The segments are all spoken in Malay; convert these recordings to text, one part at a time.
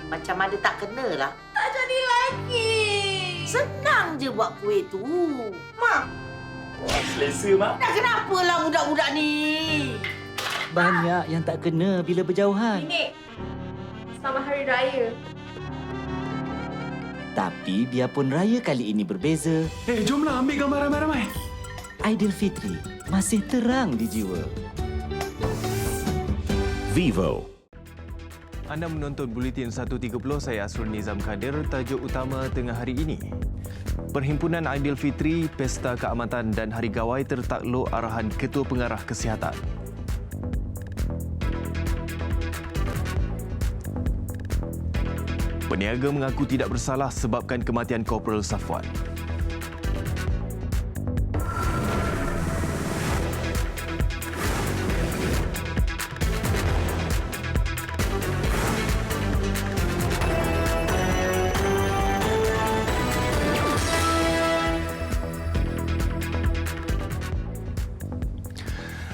Macam ada tak kena lah. Tak jadi lagi. Senang je buat kuih tu. Mak, Selesa, Mak. dah kenapa lah budak-budak ni? Banyak yang tak kena bila berjauhan. Nenek, selamat Hari Raya. Tapi biarpun raya kali ini berbeza, Jomlah ambil gambar ramai-ramai. Aidilfitri masih terang di jiwa. Vivo. Anda menonton Buletin 1.30, saya Asrul Nizam Kadir. Tajuk utama tengah hari ini. Perhimpunan Aidilfitri, Pesta Keamatan dan Hari Gawai tertakluk arahan Ketua Pengarah Kesihatan. Peniaga mengaku tidak bersalah sebabkan kematian Korporal Safwan.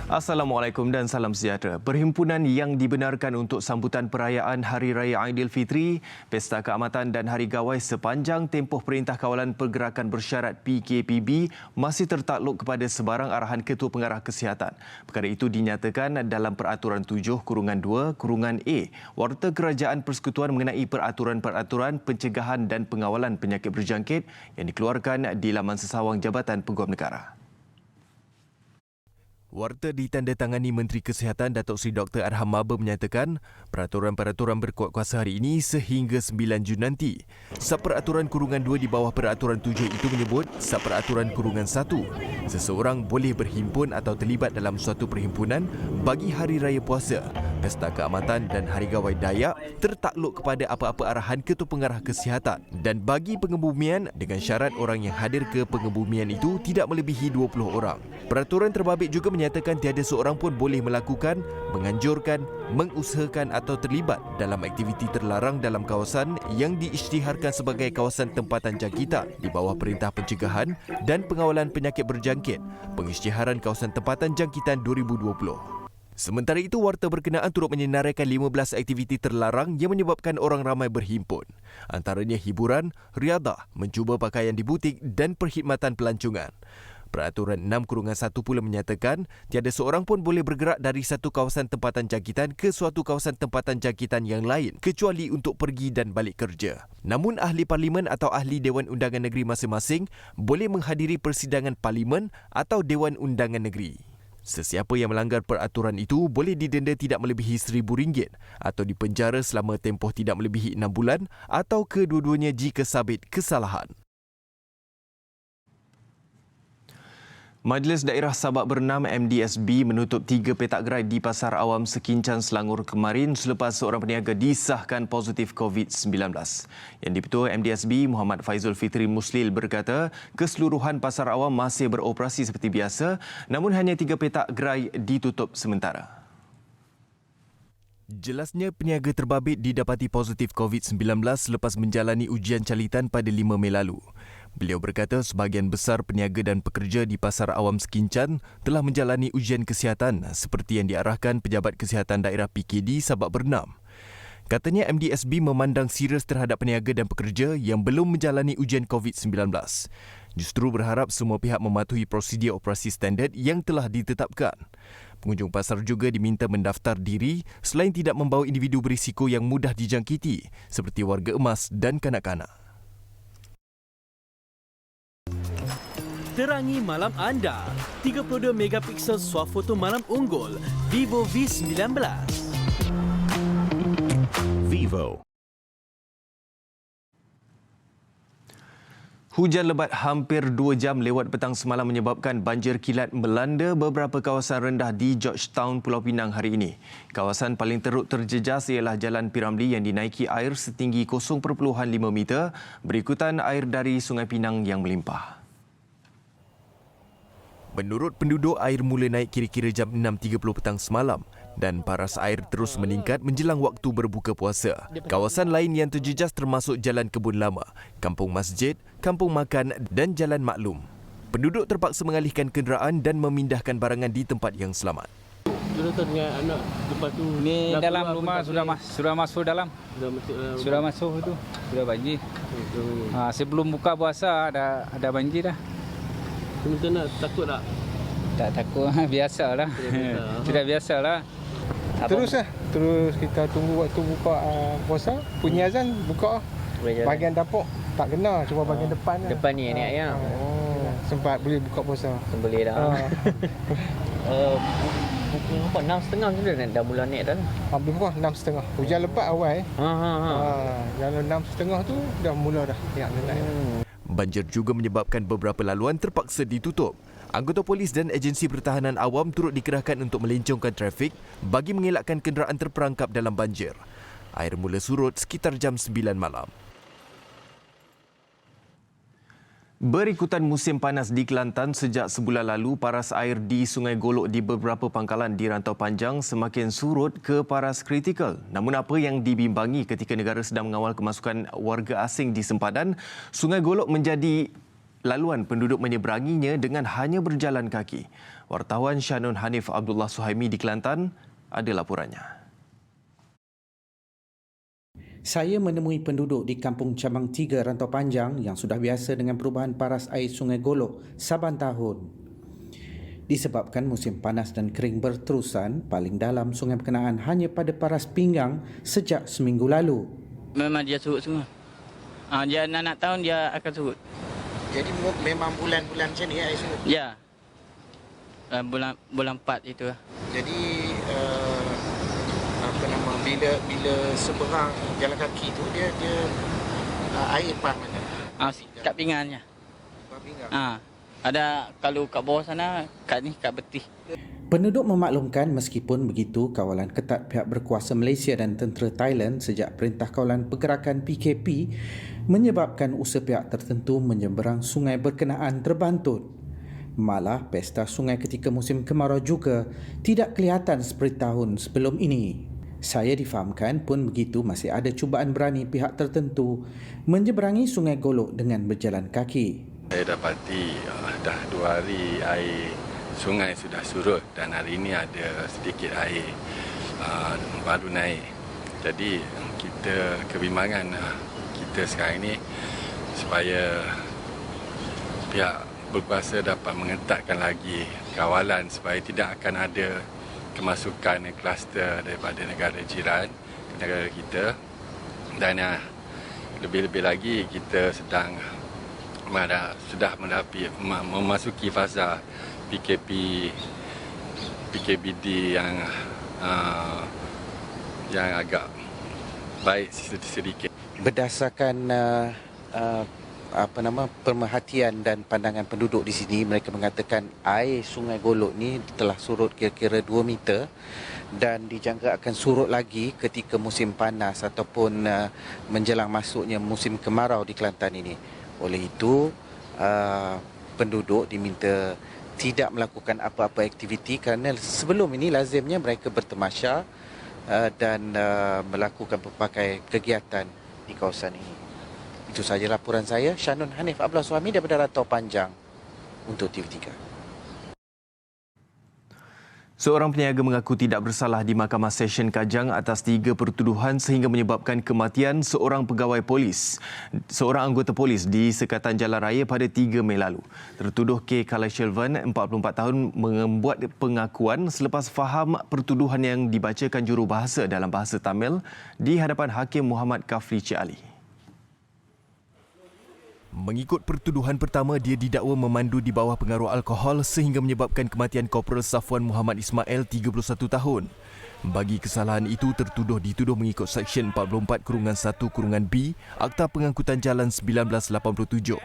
Assalamualaikum dan salam sejahtera. Perhimpunan yang dibenarkan untuk sambutan perayaan Hari Raya Aidilfitri, Pesta Keamatan dan Hari Gawai sepanjang tempoh Perintah Kawalan Pergerakan Bersyarat PKPB masih tertakluk kepada sebarang arahan Ketua Pengarah Kesihatan. Perkara itu dinyatakan dalam Peraturan 7-2-A Warta Kerajaan Persekutuan mengenai peraturan-peraturan pencegahan dan pengawalan penyakit berjangkit yang dikeluarkan di laman sesawang Jabatan Peguam Negara. Warta ditandatangani Menteri Kesihatan Datuk Seri Dr. Arham Maba menyatakan peraturan-peraturan berkuat kuasa hari ini sehingga 9 Jun nanti. Subperaturan kurungan 2 di bawah peraturan 7 itu menyebut subperaturan kurungan 1. Seseorang boleh berhimpun atau terlibat dalam suatu perhimpunan bagi Hari Raya Puasa, Pesta Keamatan dan Hari Gawai Dayak tertakluk kepada apa-apa arahan Ketua Pengarah Kesihatan dan bagi pengebumian dengan syarat orang yang hadir ke pengebumian itu tidak melebihi 20 orang. Peraturan terbabit juga menyatakan tiada seorang pun boleh melakukan, menganjurkan, mengusahakan atau terlibat dalam aktiviti terlarang dalam kawasan yang diisytiharkan sebagai kawasan tempatan jangkitan di bawah Perintah Pencegahan dan Pengawalan Penyakit Berjangkit, Pengisytiharan Kawasan Tempatan Jangkitan 2020. Sementara itu, warta berkenaan turut menyenaraikan 15 aktiviti terlarang yang menyebabkan orang ramai berhimpun. Antaranya hiburan, riadah, mencuba pakaian di butik dan perkhidmatan pelancongan. Peraturan 6-1 pula menyatakan tiada seorang pun boleh bergerak dari satu kawasan tempatan jangkitan ke suatu kawasan tempatan jangkitan yang lain kecuali untuk pergi dan balik kerja. Namun ahli parlimen atau ahli Dewan Undangan Negeri masing-masing boleh menghadiri persidangan parlimen atau Dewan Undangan Negeri. Sesiapa yang melanggar peraturan itu boleh didenda tidak melebihi RM1,000 atau dipenjara selama tempoh tidak melebihi 6 bulan atau kedua-duanya jika sabit kesalahan. Majlis Daerah Sabak Bernam MDSB menutup 3 petak gerai di Pasar Awam Sekincan, Selangor kemarin selepas seorang peniaga disahkan positif COVID-19. Yang di-Ketua MDSB Muhammad Faizul Fitri Muslil berkata keseluruhan Pasar Awam masih beroperasi seperti biasa namun hanya 3 petak gerai ditutup sementara. Jelasnya peniaga terbabit didapati positif COVID-19 selepas menjalani ujian calitan pada 5 Mei lalu. Beliau berkata sebahagian besar peniaga dan pekerja di Pasar Awam Sekincan telah menjalani ujian kesihatan seperti yang diarahkan Pejabat Kesihatan Daerah PKD Sabak Bernam. Katanya MDSB memandang serius terhadap peniaga dan pekerja yang belum menjalani ujian COVID-19. Justru berharap semua pihak mematuhi prosedur operasi standard yang telah ditetapkan. Pengunjung pasar juga diminta mendaftar diri selain tidak membawa individu berisiko yang mudah dijangkiti seperti warga emas dan kanak-kanak. Terangi malam anda. 32 megapiksel swafoto malam unggul Vivo V19. Vivo. Hujan lebat hampir 2 jam lewat petang semalam menyebabkan banjir kilat melanda beberapa kawasan rendah di Georgetown, Pulau Pinang hari ini. Kawasan paling teruk terjejas ialah Jalan Piramli yang dinaiki air setinggi 0.5 meter berikutan air dari Sungai Pinang yang melimpah. Menurut penduduk, air mula naik kira-kira jam 6.30 petang semalam dan paras air terus meningkat menjelang waktu berbuka puasa. Kawasan lain yang terjejas termasuk Jalan Kebun Lama, Kampung Masjid, Kampung Makan dan Jalan Maklum. Penduduk terpaksa mengalihkan kenderaan dan memindahkan barangan di tempat yang selamat. Sudah tu dengan anak lepas tu. Ni dah dalam keluar rumah pun tak sudah masuk dalam. Sudah masuk dalam. Sudah masuk itu. Sudah banjir. Sebelum buka puasa ada banjir dah. Macam mana, takut tak? Tak takut, biasalah. Sudah biasalah. Terus kita tunggu waktu buka puasa, bunyi azan buka. Bahagian dapur tak kena, cuma bahagian depan lah. Depan ni ayam. Sempat boleh buka puasa. Boleh dah. Pukul 6.30 macam mana dah mula naik dah. Habis pukul 6.30. Hujan lebat awal. Kalau 6.30 tu dah mula dah naik. Banjir juga menyebabkan beberapa laluan terpaksa ditutup. Anggota polis dan agensi pertahanan awam turut dikerahkan untuk melencongkan trafik bagi mengelakkan kenderaan terperangkap dalam banjir. Air mula surut sekitar jam 9 malam. Berikutan musim panas di Kelantan sejak sebulan lalu, paras air di Sungai Golok di beberapa pangkalan di Rantau Panjang semakin surut ke paras kritikal. Namun apa yang dibimbangi ketika negara sedang mengawal kemasukan warga asing di sempadan, Sungai Golok menjadi laluan penduduk menyeberanginya dengan hanya berjalan kaki. Wartawan Shanun Hanif Abdullah Suhaimi di Kelantan ada laporannya. Saya menemui penduduk di Kampung Cabang 3 Rantau Panjang yang sudah biasa dengan perubahan paras air Sungai Golok saban tahun. Disebabkan musim panas dan kering berterusan, paling dalam sungai berkenaan hanya pada paras pinggang sejak seminggu lalu. Memang dia surut semua. Dia nak tahun dia akan surut. Jadi memang bulan-bulan macam ni air surut? Ya. Bulan 4 itu. Jadi bila seberang jalan kaki tu dia air pas mana? Kat pinggannya. Pinggang. Ada kalau kat bawah sana, kat betih. Penduduk memaklumkan meskipun begitu, kawalan ketat pihak berkuasa Malaysia dan tentera Thailand sejak Perintah Kawalan Pergerakan PKP menyebabkan usaha pihak tertentu menyeberang sungai berkenaan terbantut. Malah pesta sungai ketika musim kemarau juga tidak kelihatan seperti tahun sebelum ini. Saya difahamkan pun begitu masih ada cubaan berani pihak tertentu menyeberangi Sungai Golok dengan berjalan kaki. Saya dapati dah 2 hari air sungai sudah surut dan hari ini ada sedikit air baru naik. Jadi kita kebimbangan kita sekarang ini supaya pihak berkuasa dapat mengetatkan lagi kawalan supaya tidak akan ada kemasukan kluster daripada negara jiran ke negara kita. Dan lebih-lebih lagi kita sudah memasuki fasa PKPD yang agak baik sedikit. Berdasarkan pemerhatian dan pandangan penduduk di sini, mereka mengatakan air Sungai Golok ni telah surut kira-kira 2 meter dan dijangka akan surut lagi ketika musim panas ataupun menjelang masuknya musim kemarau di Kelantan ini. Oleh itu, penduduk diminta tidak melakukan apa-apa aktiviti kerana sebelum ini lazimnya mereka bertemasya dan melakukan pelbagai kegiatan di kawasan ini. Itu sahaja laporan saya, Shanun Hanif Abdullah Suhaimi daripada Rantau Panjang untuk TV3. Seorang peniaga mengaku tidak bersalah di Mahkamah Session Kajang atas 3 pertuduhan sehingga menyebabkan kematian seorang pegawai polis, seorang anggota polis di Sekatan Jalan Raya pada 3 Mei lalu. Tertuduh K. Kalaishelvan, 44 tahun, membuat pengakuan selepas faham pertuduhan yang dibacakan jurubahasa dalam bahasa Tamil di hadapan Hakim Muhammad Kafli Cik Ali. Mengikut pertuduhan pertama, dia didakwa memandu di bawah pengaruh alkohol sehingga menyebabkan kematian Korporal Safwan Muhammad Ismail, 31 tahun. Bagi kesalahan itu, tertuduh dituduh mengikut Seksyen 44-1-B Akta Pengangkutan Jalan 1987.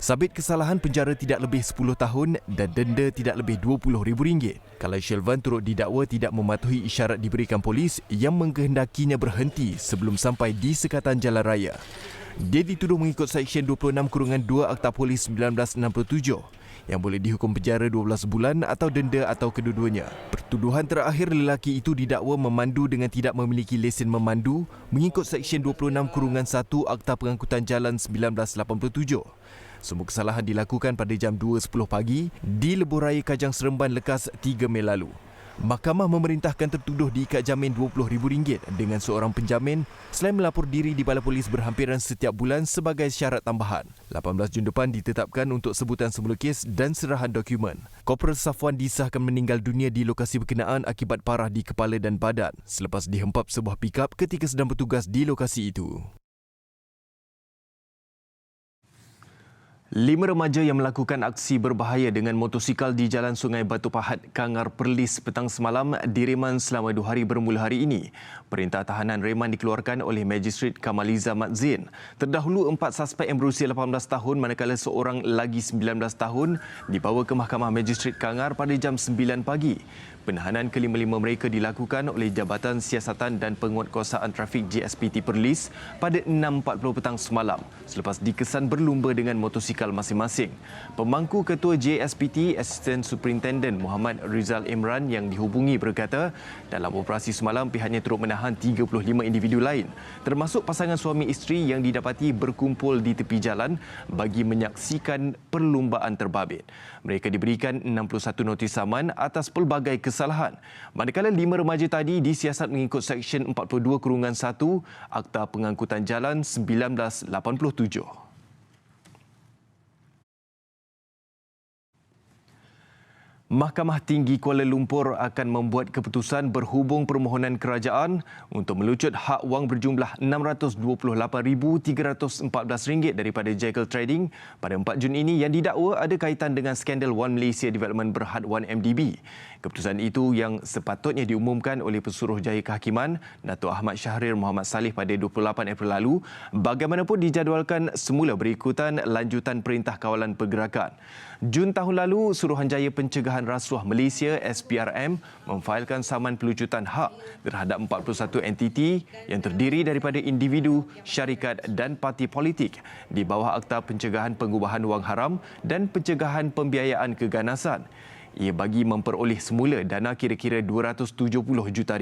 Sabit kesalahan penjara tidak lebih 10 tahun dan denda tidak lebih RM20,000. Kalaishelvan turut didakwa tidak mematuhi isyarat diberikan polis yang mengkehendakinya berhenti sebelum sampai di Sekatan Jalan Raya. Dia dituduh mengikut Seksyen 26-2 Akta Polis 1967 yang boleh dihukum penjara 12 bulan atau denda atau kedua-duanya. Pertuduhan terakhir, lelaki itu didakwa memandu dengan tidak memiliki lesen memandu mengikut Seksyen 26-1 Akta Pengangkutan Jalan 1987. Semua kesalahan dilakukan pada jam 2.10 pagi di Lebuh Raya Kajang Seremban Lekas 3 Mei lalu. Mahkamah memerintahkan tertuduh diikat jamin RM20,000 dengan seorang penjamin selain melapor diri di Balai Polis berhampiran setiap bulan sebagai syarat tambahan. 18 Jun depan ditetapkan untuk sebutan semula kes dan serahan dokumen. Korporal Safwan disahkan meninggal dunia di lokasi berkenaan akibat parah di kepala dan badan selepas dihempap sebuah pikap ketika sedang bertugas di lokasi itu. 5 remaja yang melakukan aksi berbahaya dengan motosikal di Jalan Sungai Batu Pahat, Kangar Perlis petang semalam direman selama 2 hari bermula hari ini. Perintah tahanan reman dikeluarkan oleh Magistrate Kamaliza Mat Zain. Terdahulu 4 suspek yang berusia 18 tahun manakala seorang lagi 19 tahun dibawa ke Mahkamah Magistrate Kangar pada jam 9 pagi. Penahanan kelima-lima mereka dilakukan oleh Jabatan Siasatan dan Penguatkuasaan Trafik JSPT Perlis pada 6.40 petang semalam selepas dikesan berlumba dengan motosikal masing-masing. Pemangku Ketua JSPT Assistant Superintendent Muhammad Rizal Imran yang dihubungi berkata dalam operasi semalam pihaknya turut menahan 35 individu lain termasuk pasangan suami isteri yang didapati berkumpul di tepi jalan bagi menyaksikan perlumbaan terbabit. Mereka diberikan 61 notis saman atas pelbagai kesalahan. Manakala 5 remaja tadi disiasat mengikut Seksyen 42-1 Akta Pengangkutan Jalan 1987. Mahkamah Tinggi Kuala Lumpur akan membuat keputusan berhubung permohonan kerajaan untuk melucut hak wang berjumlah RM628,314 daripada Jekyll Trading pada 4 Jun ini yang didakwa ada kaitan dengan skandal One Malaysia Development Berhad 1MDB. Keputusan itu yang sepatutnya diumumkan oleh Pesuruhjaya Kehakiman Datuk Ahmad Syahrir Muhammad Saleh pada 28 April lalu, bagaimanapun dijadualkan semula berikutan lanjutan Perintah Kawalan Pergerakan. Jun tahun lalu, Suruhanjaya Pencegahan Rasuah Malaysia SPRM memfailkan saman pelucutan hak terhadap 41 entiti yang terdiri daripada individu, syarikat dan parti politik di bawah Akta Pencegahan Pengubahan Wang Haram dan Pencegahan Pembiayaan Keganasan. Ia bagi memperoleh semula dana kira-kira RM270 juta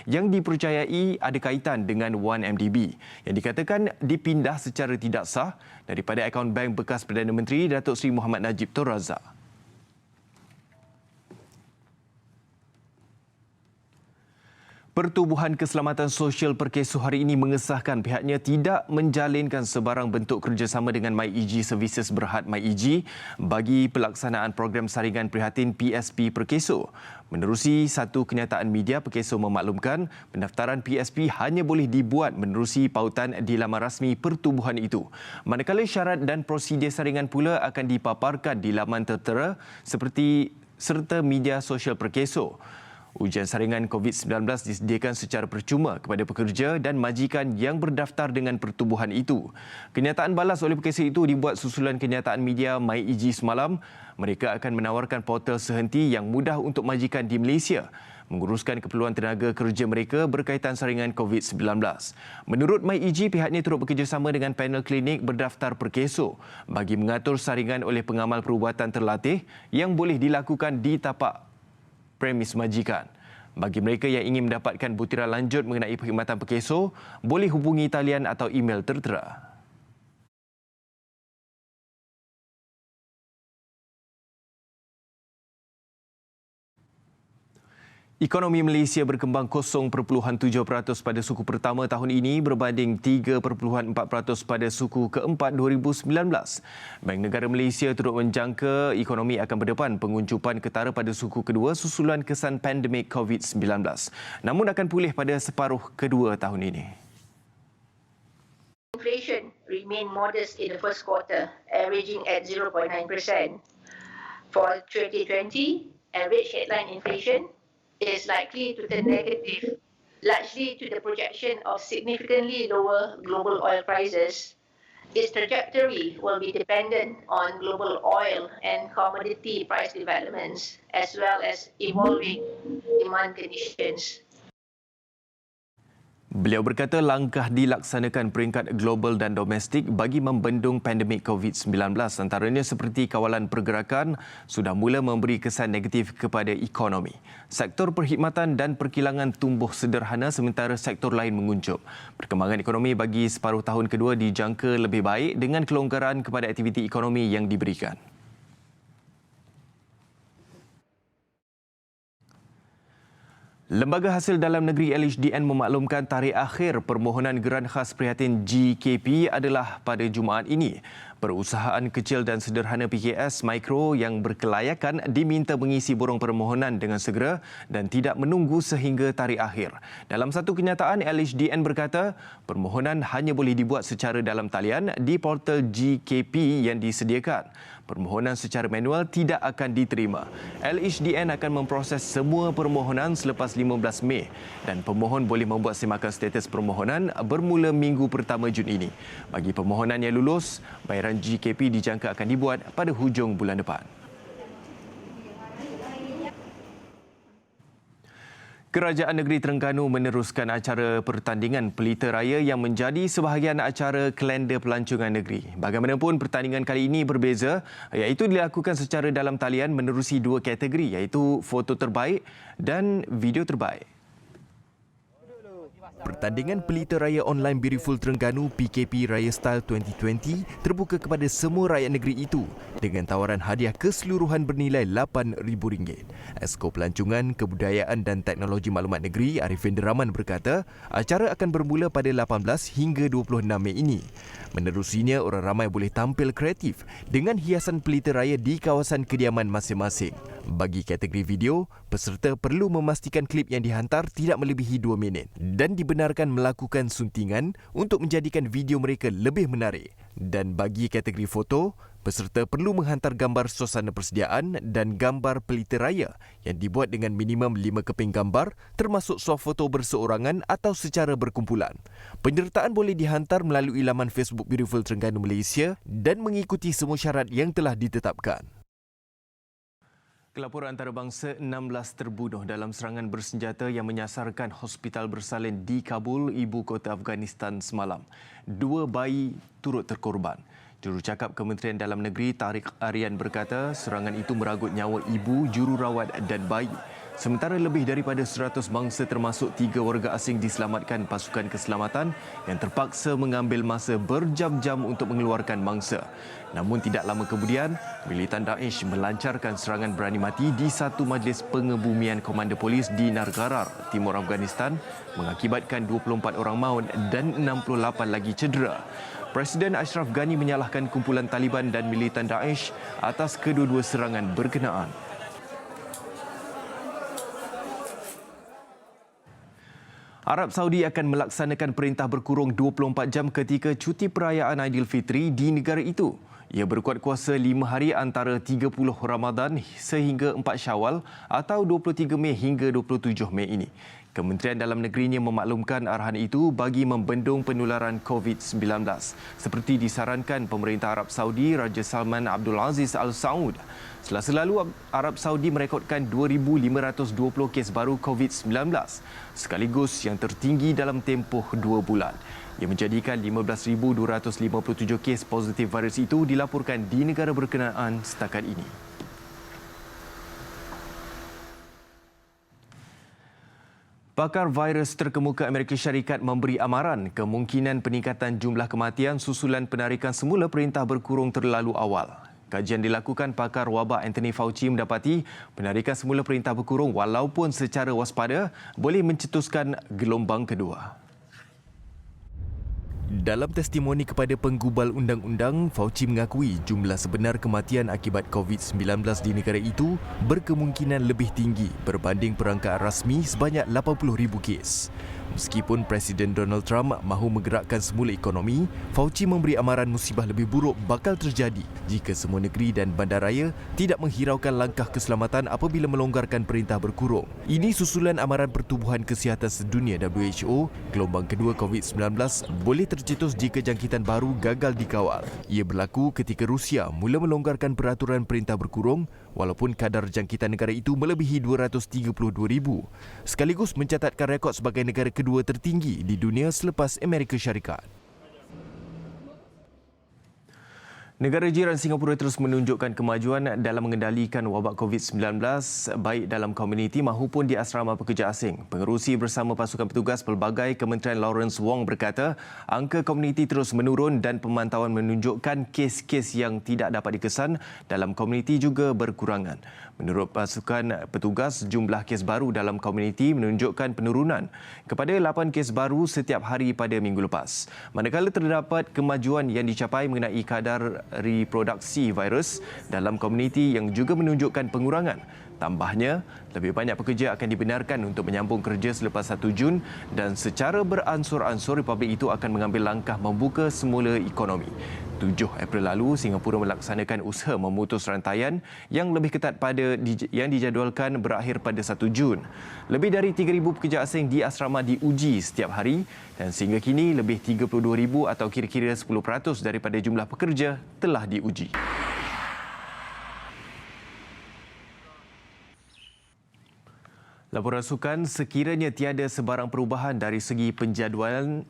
yang dipercayai ada kaitan dengan 1MDB yang dikatakan dipindah secara tidak sah daripada akaun bank bekas Perdana Menteri Datuk Seri Muhammad Najib Tun Razak. Pertubuhan Keselamatan Sosial Perkeso hari ini mengesahkan pihaknya tidak menjalinkan sebarang bentuk kerjasama dengan MyEG Services Berhad MyEG bagi pelaksanaan program saringan prihatin PSP Perkeso. Menerusi satu kenyataan media, Perkeso memaklumkan pendaftaran PSP hanya boleh dibuat menerusi pautan di laman rasmi pertubuhan itu. Manakala syarat dan prosedur saringan pula akan dipaparkan di laman tertera serta media sosial Perkeso. Ujian saringan COVID-19 disediakan secara percuma kepada pekerja dan majikan yang berdaftar dengan pertubuhan itu. Kenyataan balas oleh Perkeso itu dibuat susulan kenyataan media MyEG semalam. Mereka akan menawarkan portal sehenti yang mudah untuk majikan di Malaysia menguruskan keperluan tenaga kerja mereka berkaitan saringan COVID-19. Menurut MyEG, pihaknya turut bekerjasama dengan panel klinik berdaftar Perkeso bagi mengatur saringan oleh pengamal perubatan terlatih yang boleh dilakukan di tapak premis majikan. Bagi mereka yang ingin mendapatkan butiran lanjut mengenai perkhidmatan Perkeso, boleh hubungi talian atau email tertera. Ekonomi Malaysia berkembang 0.7% pada suku pertama tahun ini berbanding 3.4% pada suku keempat 2019. Bank Negara Malaysia turut menjangka ekonomi akan berdepan penguncupan ketara pada suku kedua susulan kesan pandemik COVID-19. Namun akan pulih pada separuh kedua tahun ini. Inflation remained modest in the first quarter, averaging at 0.9%. For 2020, average headline inflation is likely to turn negative, largely to the projection of significantly lower global oil prices. Its trajectory will be dependent on global oil and commodity price developments, as well as evolving demand conditions. Beliau berkata langkah dilaksanakan peringkat global dan domestik bagi membendung pandemik COVID-19 antaranya seperti kawalan pergerakan sudah mula memberi kesan negatif kepada ekonomi. Sektor perkhidmatan dan perkilangan tumbuh sederhana sementara sektor lain menguncup. Perkembangan ekonomi bagi separuh tahun kedua dijangka lebih baik dengan kelonggaran kepada aktiviti ekonomi yang diberikan. Lembaga Hasil Dalam Negeri LHDN memaklumkan tarikh akhir permohonan geran khas prihatin GKP adalah pada Jumaat ini. Perusahaan kecil dan sederhana PKS Mikro yang berkelayakan diminta mengisi borong permohonan dengan segera dan tidak menunggu sehingga tarikh akhir. Dalam satu kenyataan, LHDN berkata permohonan hanya boleh dibuat secara dalam talian di portal GKP yang disediakan. Permohonan secara manual tidak akan diterima. LHDN akan memproses semua permohonan selepas 15 Mei dan pemohon boleh membuat semakan status permohonan bermula minggu pertama Jun ini. Bagi permohonan yang lulus, bayaran GKP dijangka akan dibuat pada hujung bulan depan. Kerajaan Negeri Terengganu meneruskan acara pertandingan Pelita Raya yang menjadi sebahagian acara kalender pelancongan negeri. Bagaimanapun, pertandingan kali ini berbeza, iaitu dilakukan secara dalam talian menerusi dua kategori, iaitu foto terbaik dan video terbaik. Pertandingan Pelita Raya Online Beautiful Terengganu PKP Raya Style 2020 terbuka kepada semua rakyat negeri itu dengan tawaran hadiah keseluruhan bernilai RM8,000. Esko Pelancongan, Kebudayaan dan Teknologi Maklumat Negeri Arifin Deraman berkata, acara akan bermula pada 18 hingga 26 Mei ini. Menerusinya, orang ramai boleh tampil kreatif dengan hiasan Pelita Raya di kawasan kediaman masing-masing. Bagi kategori video, peserta perlu memastikan klip yang dihantar tidak melebihi 2 minit dan dibenarkan melakukan suntingan untuk menjadikan video mereka lebih menarik. Dan bagi kategori foto, peserta perlu menghantar gambar suasana persediaan dan gambar Pelita Raya yang dibuat dengan minimum 5 keping gambar termasuk swafoto berseorangan atau secara berkumpulan. Penyertaan boleh dihantar melalui laman Facebook Beautiful Terengganu Malaysia dan mengikuti semua syarat yang telah ditetapkan. Kelapor antarabangsa 16 terbunuh dalam serangan bersenjata yang menyasarkan hospital bersalin di Kabul, ibu kota Afghanistan semalam. 2 bayi turut terkorban. Jurucakap Kementerian Dalam Negeri Tariq Aryan berkata serangan itu meragut nyawa ibu, jururawat dan bayi. Sementara lebih daripada 100 mangsa termasuk 3 warga asing diselamatkan pasukan keselamatan yang terpaksa mengambil masa berjam-jam untuk mengeluarkan mangsa. Namun tidak lama kemudian, militan Daesh melancarkan serangan berani mati di satu majlis pengebumian komando polis di Nargarar, timur Afghanistan mengakibatkan 24 orang maut dan 68 lagi cedera. Presiden Ashraf Ghani menyalahkan kumpulan Taliban dan militan Daesh atas kedua-dua serangan berkenaan. Arab Saudi akan melaksanakan perintah berkurung 24 jam ketika cuti perayaan Aidilfitri di negara itu. Ia berkuat kuasa 5 hari antara 30 Ramadan sehingga 4 Syawal atau 23 Mei hingga 27 Mei ini. Kementerian Dalam Negerinya memaklumkan arahan itu bagi membendung penularan COVID-19. Seperti disarankan pemerintah Arab Saudi, Raja Salman Abdul Aziz Al Saud. Selasa lalu, Arab Saudi merekodkan 2,520 kes baru COVID-19, sekaligus yang tertinggi dalam tempoh 2 bulan. Ia menjadikan 15,257 kes positif virus itu dilaporkan di negara berkenaan setakat ini. Pakar virus terkemuka Amerika Syarikat memberi amaran kemungkinan peningkatan jumlah kematian susulan penarikan semula perintah berkurung terlalu awal. Kajian dilakukan pakar wabak Anthony Fauci mendapati penarikan semula perintah berkurung walaupun secara waspada boleh mencetuskan gelombang kedua. Dalam testimoni kepada penggubal undang-undang, Fauci mengakui jumlah sebenar kematian akibat COVID-19 di negara itu berkemungkinan lebih tinggi berbanding perangkaan rasmi sebanyak 80,000 kes. Meskipun Presiden Donald Trump mahu menggerakkan semula ekonomi, Fauci memberi amaran musibah lebih buruk bakal terjadi jika semua negeri dan bandaraya tidak menghiraukan langkah keselamatan apabila melonggarkan perintah berkurung. Ini susulan amaran Pertubuhan Kesihatan Sedunia WHO, gelombang kedua COVID-19 boleh tercetus jika jangkitan baru gagal dikawal. Ia berlaku ketika Rusia mula melonggarkan peraturan perintah berkurung walaupun kadar jangkitan negara itu melebihi 232,000, sekaligus mencatatkan rekod sebagai negara kedua tertinggi di dunia selepas Amerika Syarikat. Negara jiran Singapura terus menunjukkan kemajuan dalam mengendalikan wabak COVID-19 baik dalam komuniti mahupun di asrama pekerja asing. Pengerusi bersama pasukan petugas pelbagai Kementerian Lawrence Wong berkata angka komuniti terus menurun dan pemantauan menunjukkan kes-kes yang tidak dapat dikesan dalam komuniti juga berkurangan. Menurut pasukan petugas, jumlah kes baru dalam komuniti menunjukkan penurunan kepada 8 kes baru setiap hari pada minggu lepas. Manakala terdapat kemajuan yang dicapai mengenai kadar reproduksi virus dalam komuniti yang juga menunjukkan pengurangan. Tambahnya, lebih banyak pekerja akan dibenarkan untuk menyambung kerja selepas 1 Jun dan secara beransur-ansur Republik itu akan mengambil langkah membuka semula ekonomi. 7 April lalu, Singapura melaksanakan usaha memutus rantaian yang lebih ketat yang dijadualkan berakhir pada 1 Jun. Lebih dari 3,000 pekerja asing di asrama diuji setiap hari dan sehingga kini lebih 32,000 atau kira-kira 10% daripada jumlah pekerja telah diuji. Laporan sukan, sekiranya tiada sebarang perubahan dari segi penjadualan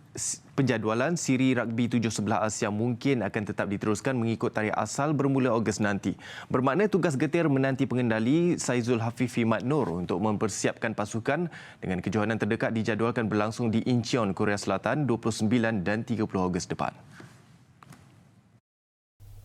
siri rugby 17 Asia mungkin akan tetap diteruskan mengikut tarikh asal bermula Ogos nanti. Bermakna tugas getir menanti pengendali Saizul Hafifi Mat Noor untuk mempersiapkan pasukan dengan kejohanan terdekat dijadualkan berlangsung di Incheon, Korea Selatan 29 dan 30 Ogos depan.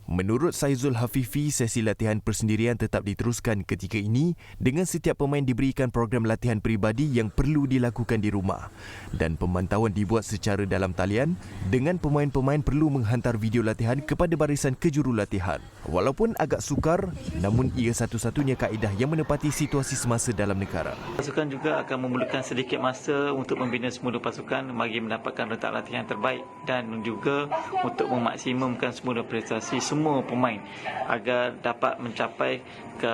Menurut Saizul Hafifi, sesi latihan persendirian tetap diteruskan ketika ini dengan setiap pemain diberikan program latihan peribadi yang perlu dilakukan di rumah dan pemantauan dibuat secara dalam talian dengan pemain-pemain perlu menghantar video latihan kepada barisan kejurulatihan. Walaupun agak sukar, namun ia satu-satunya kaedah yang menepati situasi semasa dalam negara. Pasukan juga akan memerlukan sedikit masa untuk membina semula pasukan bagi mendapatkan rentak latihan terbaik dan juga untuk memaksimumkan semula prestasi semua pemain agar dapat mencapai ke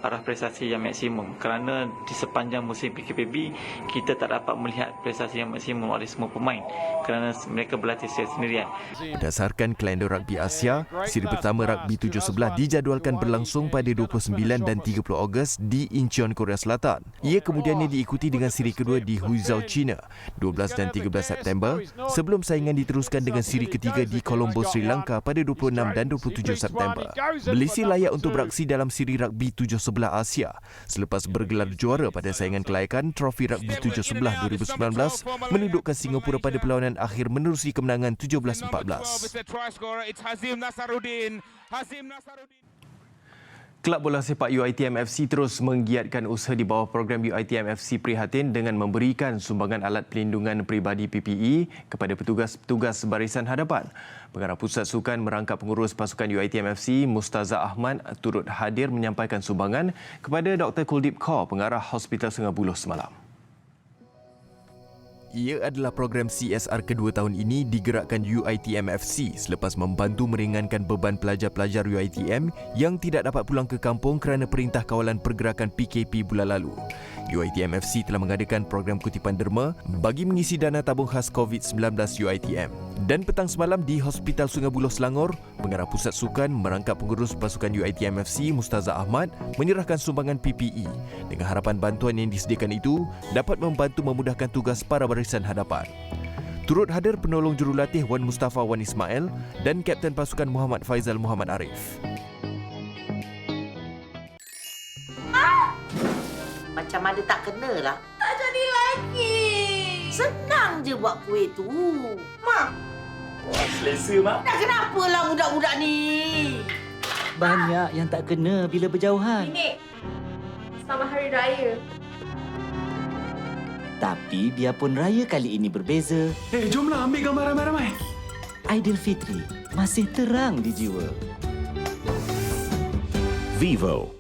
arah prestasi yang maksimum, kerana di sepanjang musim PKPB kita tak dapat melihat prestasi yang maksimum oleh semua pemain kerana mereka berlatih secara sendirian. Berdasarkan kalender rugby Asia, siri pertama rugby 17 dijadualkan berlangsung pada 29 dan 30 Ogos di Incheon, Korea Selatan. Ia kemudiannya diikuti dengan siri kedua di Huzhou, China 12 dan 13 September sebelum saingan diteruskan dengan siri ketiga di Colombo, Sri Lanka pada 26 dan 27 September. Malaysia layak untuk beraksi dalam siri rugby 17 Asia selepas bergelar juara pada saingan kelayakan Trofi Rugby 17 2019 menundukkan Singapura pada perlawanan akhir menerusi kemenangan 17-14. Kelab bola sepak UiTM FC terus menggiatkan usaha di bawah program UiTM FC Prihatin dengan memberikan sumbangan alat pelindungan peribadi PPE kepada petugas-petugas barisan hadapan. Pengarah Pusat Sukan merangkap pengurus pasukan UiTM FC Mustaza Ahmad turut hadir menyampaikan sumbangan kepada Dr. Kuldip Kaur, pengarah Hospital Sungai Buloh semalam. Ia adalah program CSR kedua tahun ini digerakkan UiTM FC selepas membantu meringankan beban pelajar-pelajar UiTM yang tidak dapat pulang ke kampung kerana Perintah Kawalan Pergerakan PKP bulan lalu. UiTM FC telah mengadakan program kutipan derma bagi mengisi dana tabung khas COVID-19 UiTM. Dan petang semalam di Hospital Sungai Buloh Selangor, Pengarah Pusat Sukan merangkap pengurus pasukan UiTM FC Mustaza Ahmad menyerahkan sumbangan PPE dengan harapan bantuan yang disediakan itu dapat membantu memudahkan tugas para barisan hadapan. Turut hadir penolong jurulatih Wan Mustafa Wan Ismail dan Kapten Pasukan Muhammad Faizal Muhammad Arif. Macam ada tak kena lah. Tak jadi lagi. Senang je buat kuih tu. Mak, Selesa, Mak. dah kenapalah budak-budak ni? Banyak yang tak kena bila berjauhan. Nenek, selamat Hari Raya. Tapi biarpun raya kali ini berbeza, Jomlah ambil gambar ramai-ramai. Aidilfitri masih terang di jiwa. Vivo.